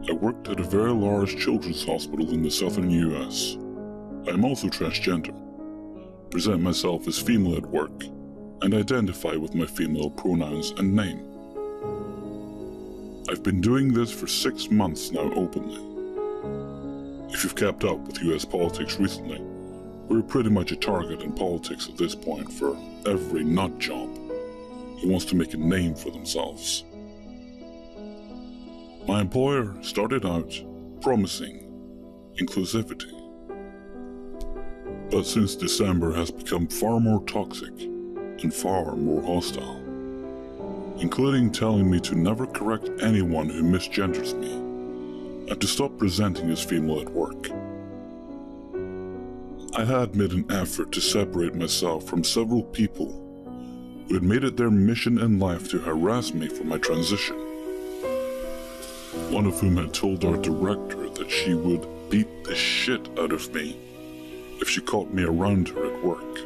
I worked at a very large children's hospital in the southern US. I am also transgender, present myself as female at work, and identify with my female pronouns and name. I've been doing this for 6 months now openly. If you've kept up with US politics recently, we're pretty much a target in politics at this point for every nut job who wants to make a name for themselves. My employer started out promising inclusivity, but since December has become far more toxic and far more hostile, including telling me to never correct anyone who misgenders me and to stop presenting as female at work. I had made an effort to separate myself from several people who had made it their mission in life to harass me for my transition. One of whom had told our director that she would beat the shit out of me if she caught me around her at work.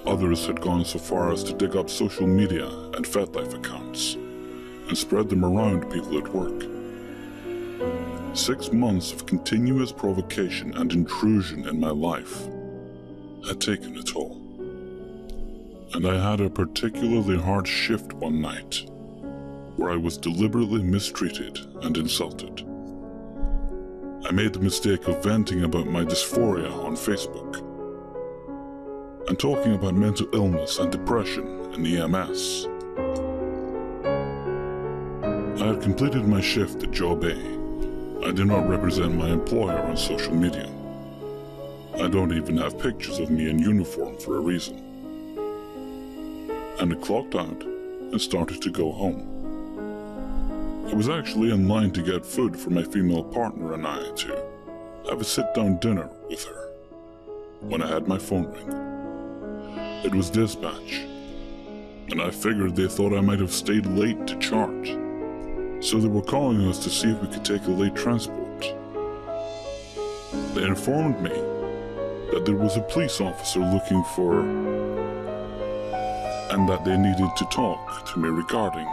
Others had gone so far as to dig up social media and FetLife accounts and spread them around people at work. 6 months of continuous provocation and intrusion in my life had taken a toll. And I had a particularly hard shift one night where I was deliberately mistreated and insulted. I made the mistake of venting about my dysphoria on Facebook and talking about mental illness and depression in EMS. I had completed my shift at Job A. I do not represent my employer on social media. I don't even have pictures of me in uniform for a reason. And I clocked out and started to go home. I was actually in line to get food for my female partner and I to have a sit-down dinner with her when I had my phone ring. It was dispatch, and I figured they thought I might have stayed late to charge, so they were calling us to see if we could take a late transport. They informed me that there was a police officer looking for, and that they needed to talk to me regarding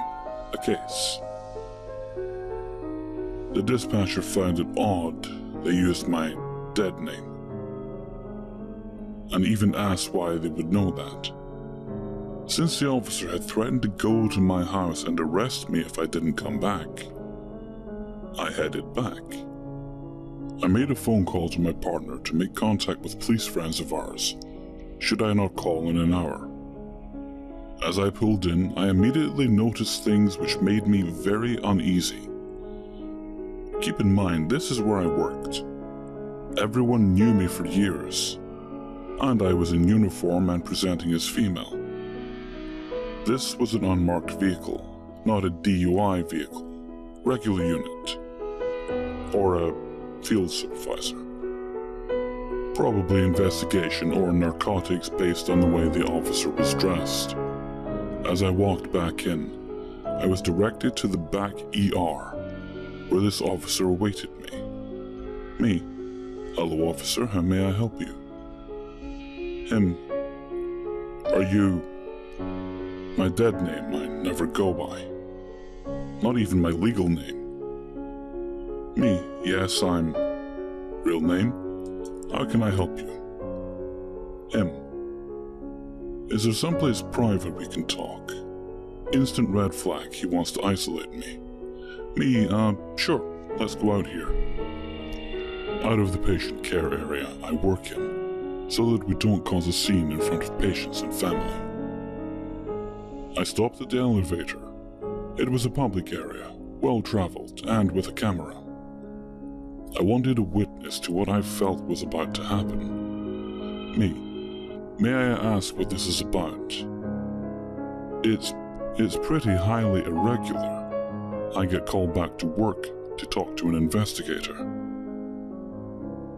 a case. The dispatcher found it odd they used my dead name, and even asked why they would know that. Since the officer had threatened to go to my house and arrest me if I didn't come back, I headed back. I made a phone call to my partner to make contact with police friends of ours, should I not call in an hour. As I pulled in, I immediately noticed things which made me very uneasy. Keep in mind, this is where I worked. Everyone knew me for years, and I was in uniform and presenting as female. This was an unmarked vehicle, not a DUI vehicle, regular unit, or a field supervisor. Probably investigation or narcotics based on the way the officer was dressed. As I walked back in, I was directed to the back ER, where this officer awaited me. Me. Hello, officer, how may I help you? Him. Are you... My dead name I never go by. Not even my legal name. Me. Yes, I'm... Real name? How can I help you? Him. Is there someplace private we can talk? Instant red flag, he wants to isolate me. Me, sure, let's go out here. Out of the patient care area I work in, so that we don't cause a scene in front of patients and family. I stopped at the elevator. It was a public area, well-traveled, and with a camera. I wanted a witness to what I felt was about to happen. Me. May I ask what this is about? It's pretty highly irregular. I get called back to work to talk to an investigator.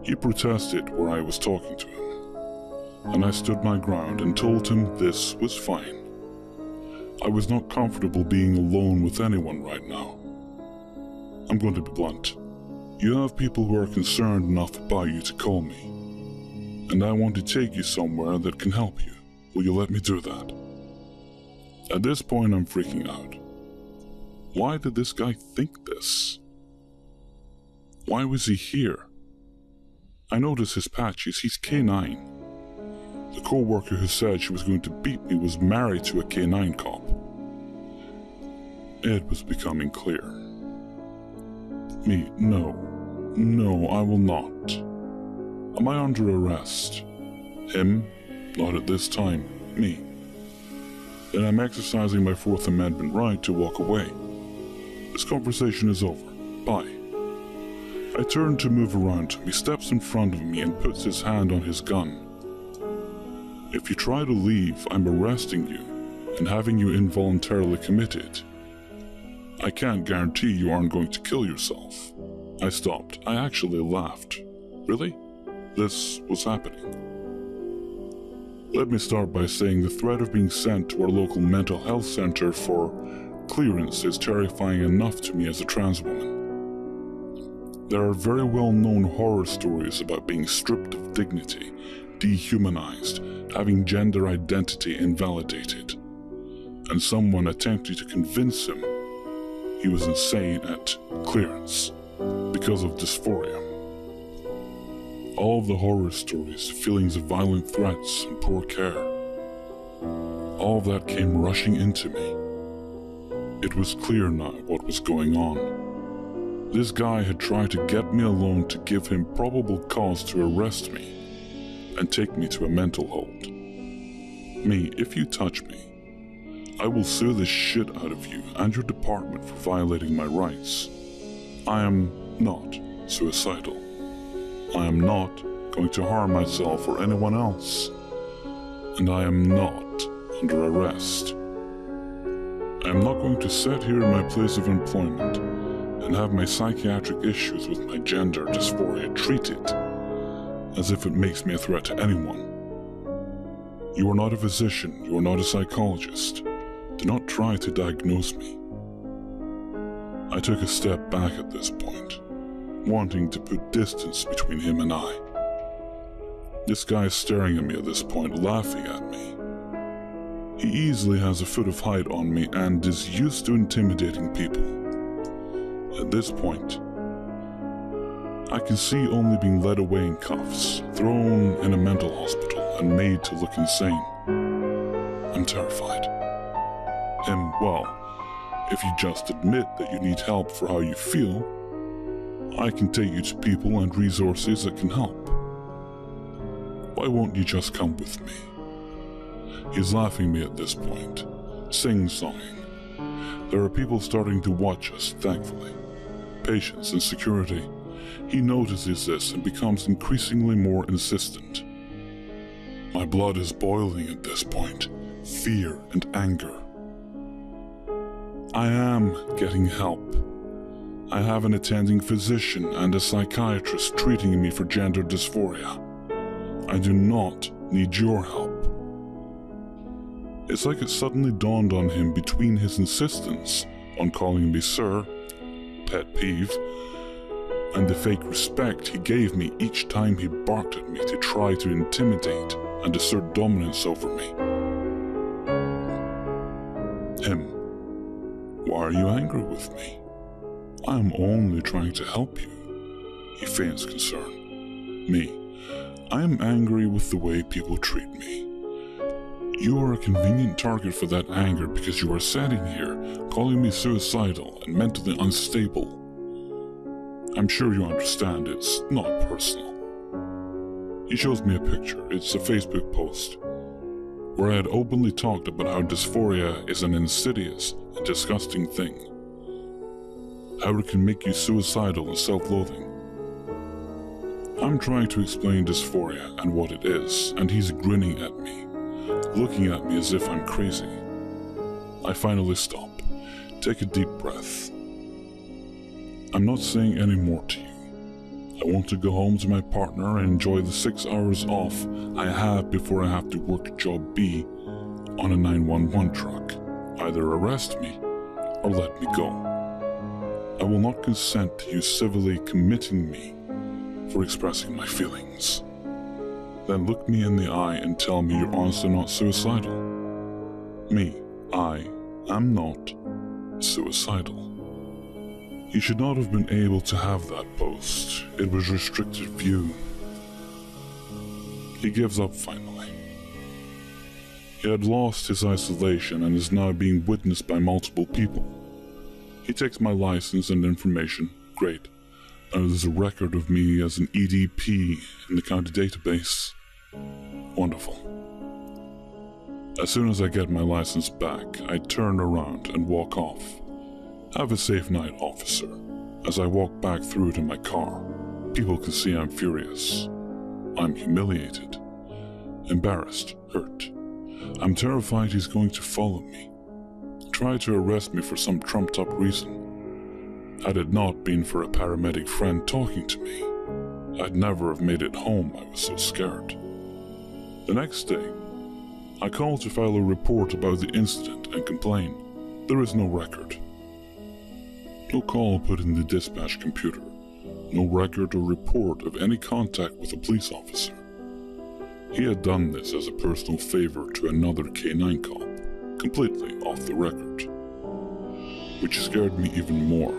He protested where I was talking to him, and I stood my ground and told him this was fine. I was not comfortable being alone with anyone right now. I'm going to be blunt. You have people who are concerned enough about you to call me, and I want to take you somewhere that can help you. Will you let me do that? At this point, I'm freaking out. Why did this guy think this? Why was he here? I noticed his patches. He's K9. The co-worker who said she was going to beat me was married to a K9 cop. It was becoming clear. Me, no, I will not. Am I under arrest? Him, not at this time. Me. Then I'm exercising my Fourth Amendment right to walk away. This conversation is over. Bye. I turn to move around him. He steps in front of me and puts his hand on his gun. If you try to leave, I'm arresting you and having you involuntarily committed. I can't guarantee you aren't going to kill yourself. I stopped. I actually laughed. Really? This was happening. Let me start by saying the threat of being sent to our local mental health center for clearance is terrifying enough to me as a trans woman. There are very well-known horror stories about being stripped of dignity, dehumanized, having gender identity invalidated, and someone attempting to convince him he was insane at clearance because of dysphoria. All of the horror stories, feelings of violent threats and poor care, all of that came rushing into me. It was clear now what was going on. This guy had tried to get me alone to give him probable cause to arrest me and take me to a mental hold. Me, if you touch me, I will sue the shit out of you and your department for violating my rights. I am not suicidal. I am not going to harm myself or anyone else. And I am not under arrest. I am not going to sit here in my place of employment and have my psychiatric issues with my gender dysphoria treated as if it makes me a threat to anyone. You are not a physician, you are not a psychologist. Do not try to diagnose me. I took a step back at this point, wanting to put distance between him and I. This guy is staring at me at this point, laughing at me. He easily has a foot of height on me and is used to intimidating people. At this point, I can see only being led away in cuffs, thrown in a mental hospital, and made to look insane. I'm terrified. And, well, if you just admit that you need help for how you feel, I can take you to people and resources that can help. Why won't you just come with me? He's laughing at me at this point, sing-songing. There are people starting to watch us, thankfully. Patience and security. He notices this and becomes increasingly more insistent. My blood is boiling at this point, fear and anger. I am getting help. I have an attending physician and a psychiatrist treating me for gender dysphoria. I do not need your help. It's like it suddenly dawned on him between his insistence on calling me sir, pet peeve, and the fake respect he gave me each time he barked at me to try to intimidate and assert dominance over me. Him. Why are you angry with me? I am only trying to help you. He feigns concern. Me. I am angry with the way people treat me. You are a convenient target for that anger because you are sitting here calling me suicidal and mentally unstable. I'm sure you understand it's not personal. He shows me a picture. It's a Facebook post where I had openly talked about how dysphoria is an insidious and disgusting thing. How it can make you suicidal and self-loathing. I'm trying to explain dysphoria and what it is, and he's grinning at me, looking at me as if I'm crazy. I finally stop, take a deep breath. I'm not saying any more to you. I want to go home to my partner and enjoy the 6 hours off I have before I have to work job B on a 911 truck. Either arrest me or let me go. I will not consent to you civilly committing me for expressing my feelings. Then look me in the eye and tell me you're honestly not suicidal. Me, I am not suicidal. He should not have been able to have that post. It was restricted view. He gives up finally. He had lost his isolation and is now being witnessed by multiple people. He takes my license and information. Great. Now there's a record of me as an EDP in the county database. Wonderful. As soon as I get my license back, I turn around and walk off. Have a safe night, officer. As I walk back through to my car, people can see I'm furious. I'm humiliated, embarrassed, hurt. I'm terrified he's going to follow me, try to arrest me for some trumped-up reason. Had it not been for a paramedic friend talking to me, I'd never have made it home. I was so scared. The next day, I call to file a report about the incident and complain. There is no record. No call put in the dispatch computer. No record or report of any contact with a police officer. He had done this as a personal favor to another K9 cop, completely off the record. Which scared me even more.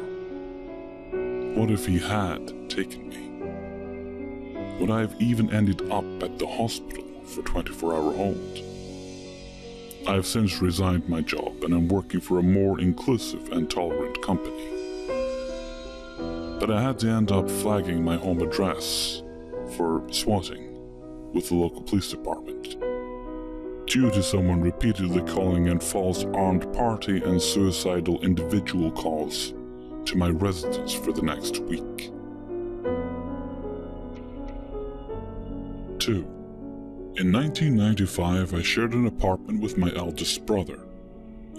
What if he had taken me? Would I have even ended up at the hospital for 24-hour hold? I have since resigned my job and am working for a more inclusive and tolerant company. But I had to end up flagging my home address for swatting with the local police department, due to someone repeatedly calling in false armed party and suicidal individual calls to my residence for the next week. 2. In 1995, I shared an apartment with my eldest brother.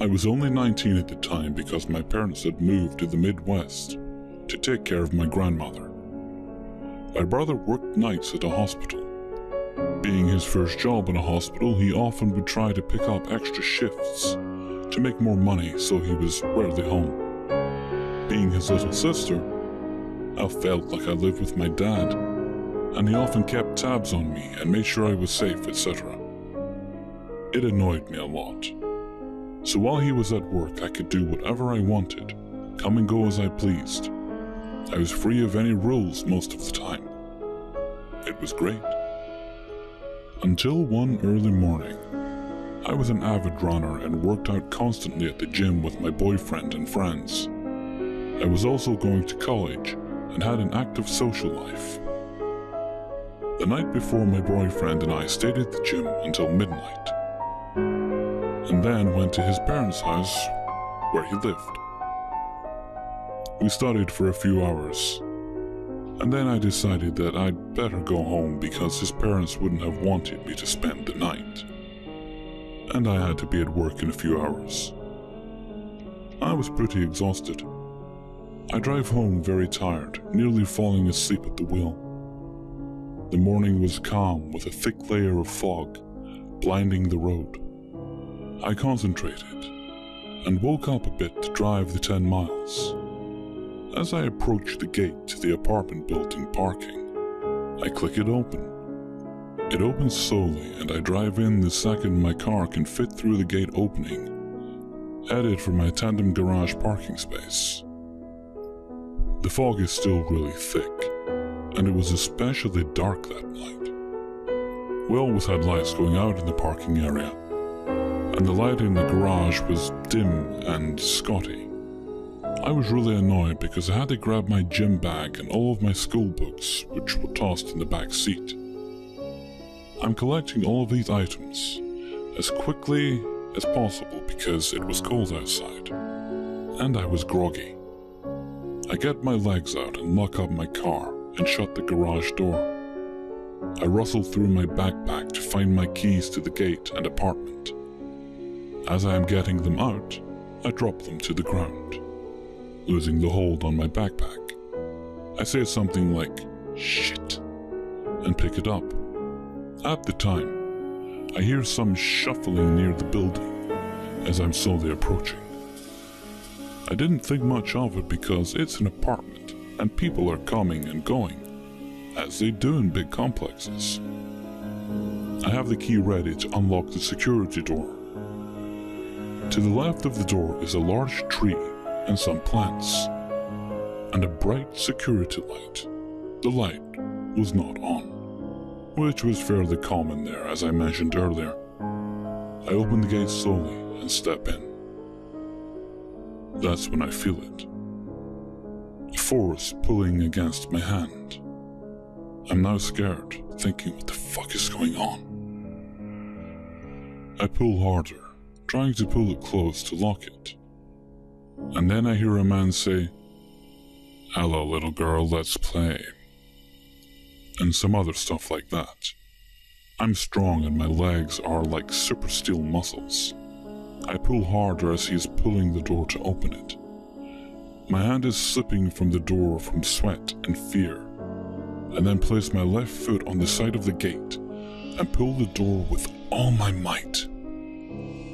I was only 19 at the time because my parents had moved to the Midwest to take care of my grandmother. My brother worked nights at a hospital. Being his first job in a hospital, he often would try to pick up extra shifts to make more money, so he was rarely home. Being his little sister, I felt like I lived with my dad, and he often kept tabs on me and made sure I was safe, etc. It annoyed me a lot. So while he was at work, I could do whatever I wanted, come and go as I pleased. I was free of any rules most of the time. It was great. Until one early morning, I was an avid runner and worked out constantly at the gym with my boyfriend and friends. I was also going to college and had an active social life. The night before, my boyfriend and I stayed at the gym until midnight, and then went to his parents' house where he lived. We studied for a few hours, and then I decided that I'd better go home because his parents wouldn't have wanted me to spend the night, and I had to be at work in a few hours. I was pretty exhausted. I drive home very tired, nearly falling asleep at the wheel. The morning was calm with a thick layer of fog blinding the road. I concentrated and woke up a bit to drive the 10 miles. As I approached the gate to the apartment building parking, I click it open. It opens slowly and I drive in the second my car can fit through the gate opening, headed for my tandem garage parking space. The fog is still really thick, and it was especially dark that night. We always had lights going out in the parking area, and the light in the garage was dim and scotty. I was really annoyed because I had to grab my gym bag and all of my school books, which were tossed in the back seat. I'm collecting all of these items as quickly as possible because it was cold outside, and I was groggy. I get my legs out and lock up my car and shut the garage door. I rustle through my backpack to find my keys to the gate and apartment. As I am getting them out, I drop them to the ground, losing the hold on my backpack. I say something like, "Shit," and pick it up. At the time, I hear some shuffling near the building as I'm slowly approaching. I didn't think much of it because it's an apartment and people are coming and going, as they do in big complexes. I have the key ready to unlock the security door. To the left of the door is a large tree and some plants. and a bright security light. The light was not on, which was fairly common there, as I mentioned earlier. I open the gate slowly and step in. That's when I feel it. A force pulling against my hand. I'm now scared, thinking what the fuck is going on. I pull harder, trying to pull it close to lock it. And then I hear a man say, "Hello, little girl, let's play." And some other stuff like that. I'm strong and my legs are like super steel muscles. I pull harder as he is pulling the door to open it. My hand is slipping from the door from sweat and fear, and then place my left foot on the side of the gate and pull the door with all my might.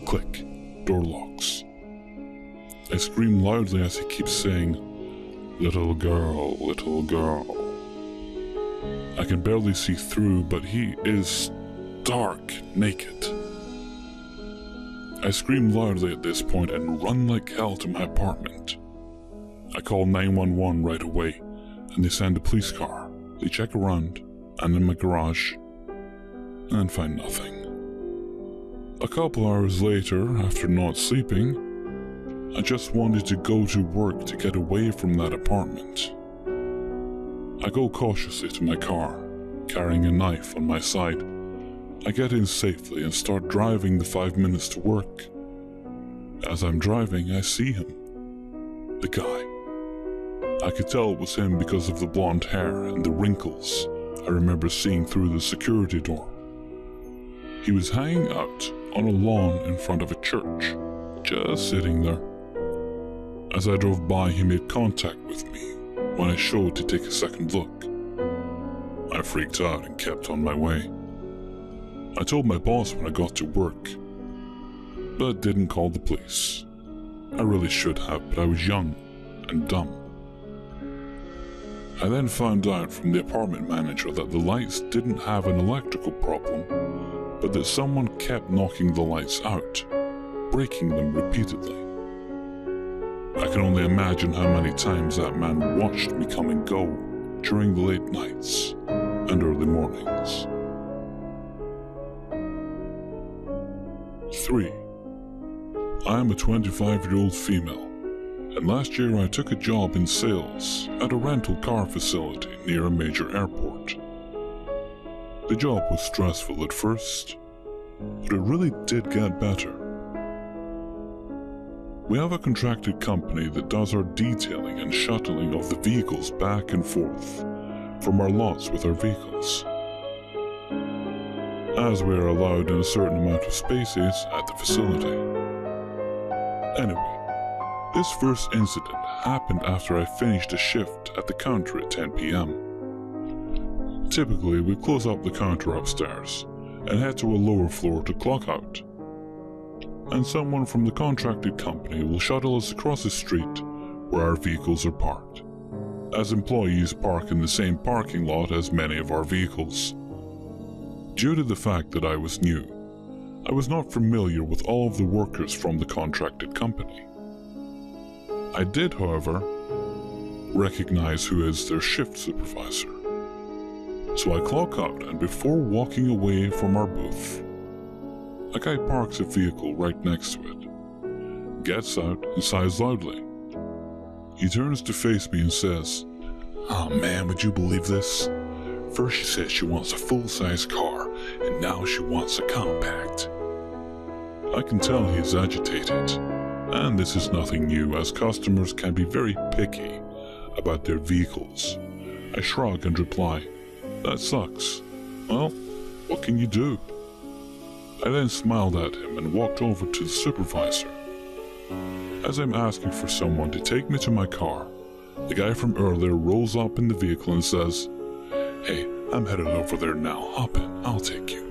Click, door locks. I scream loudly as he keeps saying, "Little girl, little girl." I can barely see through, but he is stark naked. I scream loudly at this point and run like hell to my apartment. I call 911 right away, and they send a police car. They check around, and in my garage, and find nothing. A couple hours later, after not sleeping, I just wanted to go to work to get away from that apartment. I go cautiously to my car, carrying a knife on my side. I get in safely and start driving the 5 minutes to work. As I'm driving, I see him. The guy. I could tell it was him because of the blonde hair and the wrinkles I remember seeing through the security door. He was hanging out on a lawn in front of a church, just sitting there. As I drove by, he made contact with me when I showed to take a second look. I freaked out and kept on my way. I told my boss when I got to work, but didn't call the police. I really should have, but I was young and dumb. I then found out from the apartment manager that the lights didn't have an electrical problem, but that someone kept knocking the lights out, breaking them repeatedly. I can only imagine how many times that man watched me come and go during the late nights and early mornings. 3. I am a 25-year-old female, and last year I took a job in sales at a rental car facility near a major airport. The job was stressful at first, but it really did get better. We have a contracted company that does our detailing and shuttling of the vehicles back and forth from our lots with our vehicles, as we are allowed in a certain amount of spaces at the facility. Anyway, this first incident happened after I finished a shift at the counter at 10 p.m. Typically, we close up the counter upstairs and head to a lower floor to clock out, and someone from the contracted company will shuttle us across the street where our vehicles are parked, as employees park in the same parking lot as many of our vehicles. Due to the fact that I was new, I was not familiar with all of the workers from the contracted company. I did, however, recognize who is their shift supervisor. So I clock out, and before walking away from our booth, a guy parks a vehicle right next to it, gets out and sighs loudly. He turns to face me and says, "Oh man, would you believe this? First she says she wants a full-size car, and now she wants a compact." I can tell he is agitated, and this is nothing new, as customers can be very picky about their vehicles. I shrug and reply, "That sucks. Well, what can you do?" I then smiled at him and walked over to the supervisor. As I'm asking for someone to take me to my car, the guy from earlier rolls up in the vehicle and says, "Hey, I'm headed over there now. Hop in, I'll take you."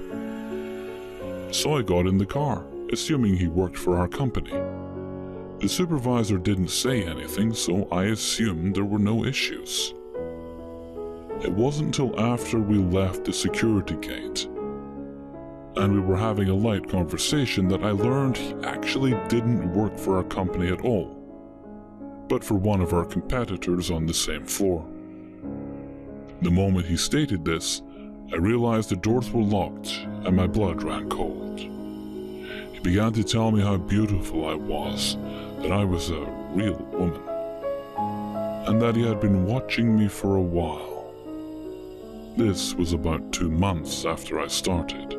So I got in the car, assuming he worked for our company. The supervisor didn't say anything, so I assumed there were no issues. It wasn't until after we left the security gate and we were having a light conversation that I learned he actually didn't work for our company at all. but for one of our competitors on the same floor. The moment he stated this, I realized the doors were locked and my blood ran cold. He began to tell me how beautiful I was, that I was a real woman, and that he had been watching me for a while. This was about 2 months after I started.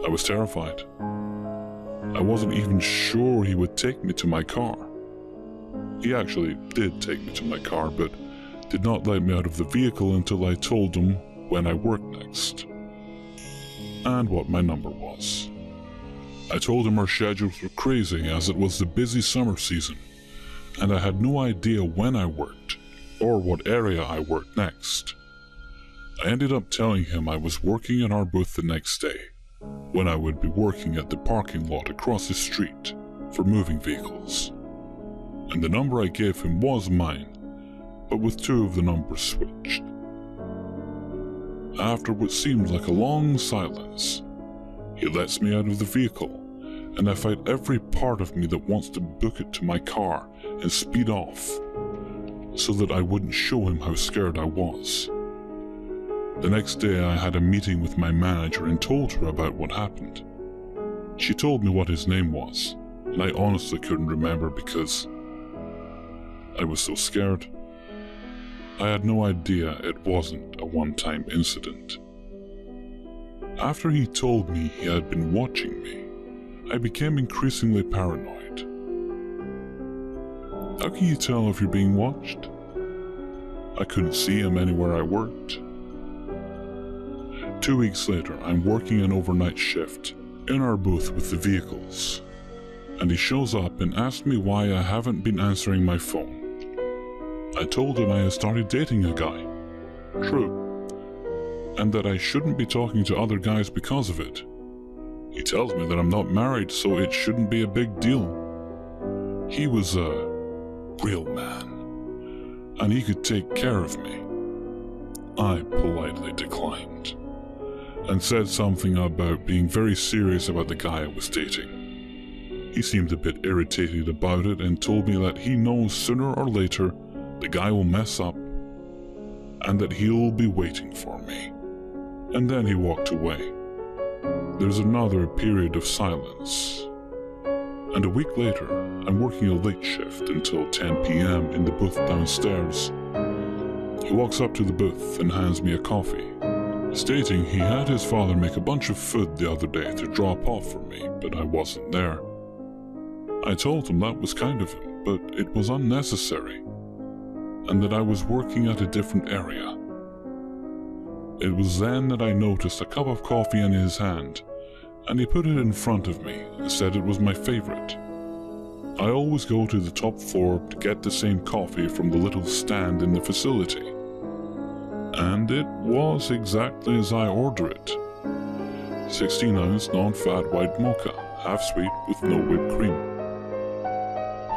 I was terrified. I wasn't even sure he would take me to my car. He actually did take me to my car, but did not let me out of the vehicle until I told him when I worked next, and what my number was. I told him our schedules were crazy as it was the busy summer season, and I had no idea when I worked, or what area I worked next. I ended up telling him I was working in our booth the next day, when I would be working at the parking lot across the street for moving vehicles. And the number I gave him was mine, but with 2 of the numbers switched. After what seemed like a long silence, he lets me out of the vehicle, and I fight every part of me that wants to book it to my car and speed off, so that I wouldn't show him how scared I was. The next day I had a meeting with my manager and told her about what happened. She told me what his name was, and I honestly couldn't remember because I was so scared. I had no idea it wasn't a one-time incident. After he told me he had been watching me, I became increasingly paranoid. How can you tell if you're being watched? I couldn't see him anywhere I worked. 2 weeks later, I'm working an overnight shift in our booth with the vehicles, and he shows up and asks me why I haven't been answering my phone. I told him I had started dating a guy. True. And that I shouldn't be talking to other guys because of it. He tells me that I'm not married, so it shouldn't be a big deal. He was a real man, and he could take care of me. I politely declined, and said something about being very serious about the guy I was dating. He seemed a bit irritated about it and told me that he knows sooner or later the guy will mess up, and that he'll be waiting for me. And then he walked away. There's another period of silence. And a week later, I'm working a late shift until 10 p.m. in the booth downstairs. He walks up to the booth and hands me a coffee, stating he had his father make a bunch of food the other day to drop off for me, but I wasn't there. I told him that was kind of him, but it was unnecessary, and that I was working at a different area. It was then that I noticed a cup of coffee in his hand, and he put it in front of me and said it was my favorite. I always go to the top floor to get the same coffee from the little stand in the facility, and it was exactly as I order it. 16-ounce non-fat white mocha, half sweet with no whipped cream.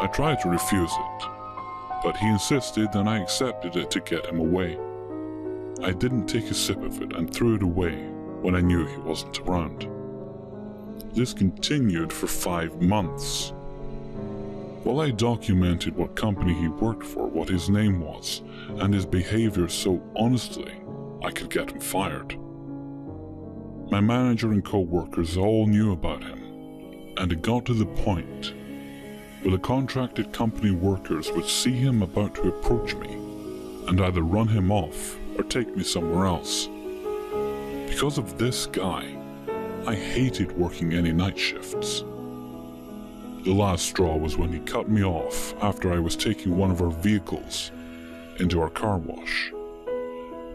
I tried to refuse it, but he insisted and I accepted it to get him away. I didn't take a sip of it and threw it away when I knew he wasn't around. This continued for 5 months. While I documented what company he worked for, what his name was, and his behavior so honestly, I could get him fired. My manager and co-workers all knew about him, and it got to the point where the contracted company workers would see him about to approach me and either run him off or take me somewhere else. Because of this guy, I hated working any night shifts. The last straw was when he cut me off after I was taking one of our vehicles into our car wash,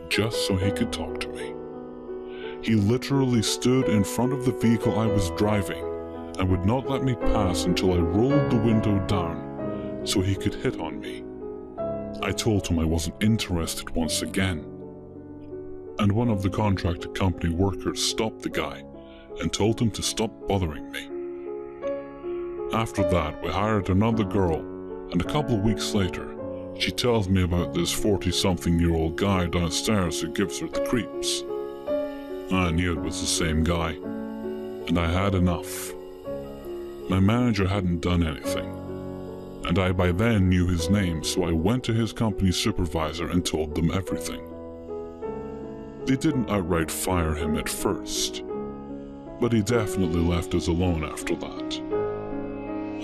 just so he could talk to me. He literally stood in front of the vehicle I was driving and would not let me pass until I rolled the window down so he could hit on me. I told him I wasn't interested once again, and one of the contracted company workers stopped the guy and told him to stop bothering me. After that, we hired another girl, and a couple of weeks later, she tells me about this 40-something-year-old guy downstairs who gives her the creeps. I knew it was the same guy, and I had enough. My manager hadn't done anything, and I by then knew his name, so I went to his company's supervisor and told them everything. They didn't outright fire him at first, but he definitely left us alone after that.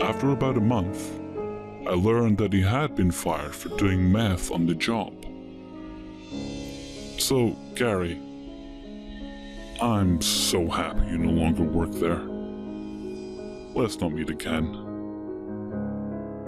After about a month, I learned that he had been fired for doing meth on the job. So, Gary, I'm so happy you no longer work there. Let's not meet again.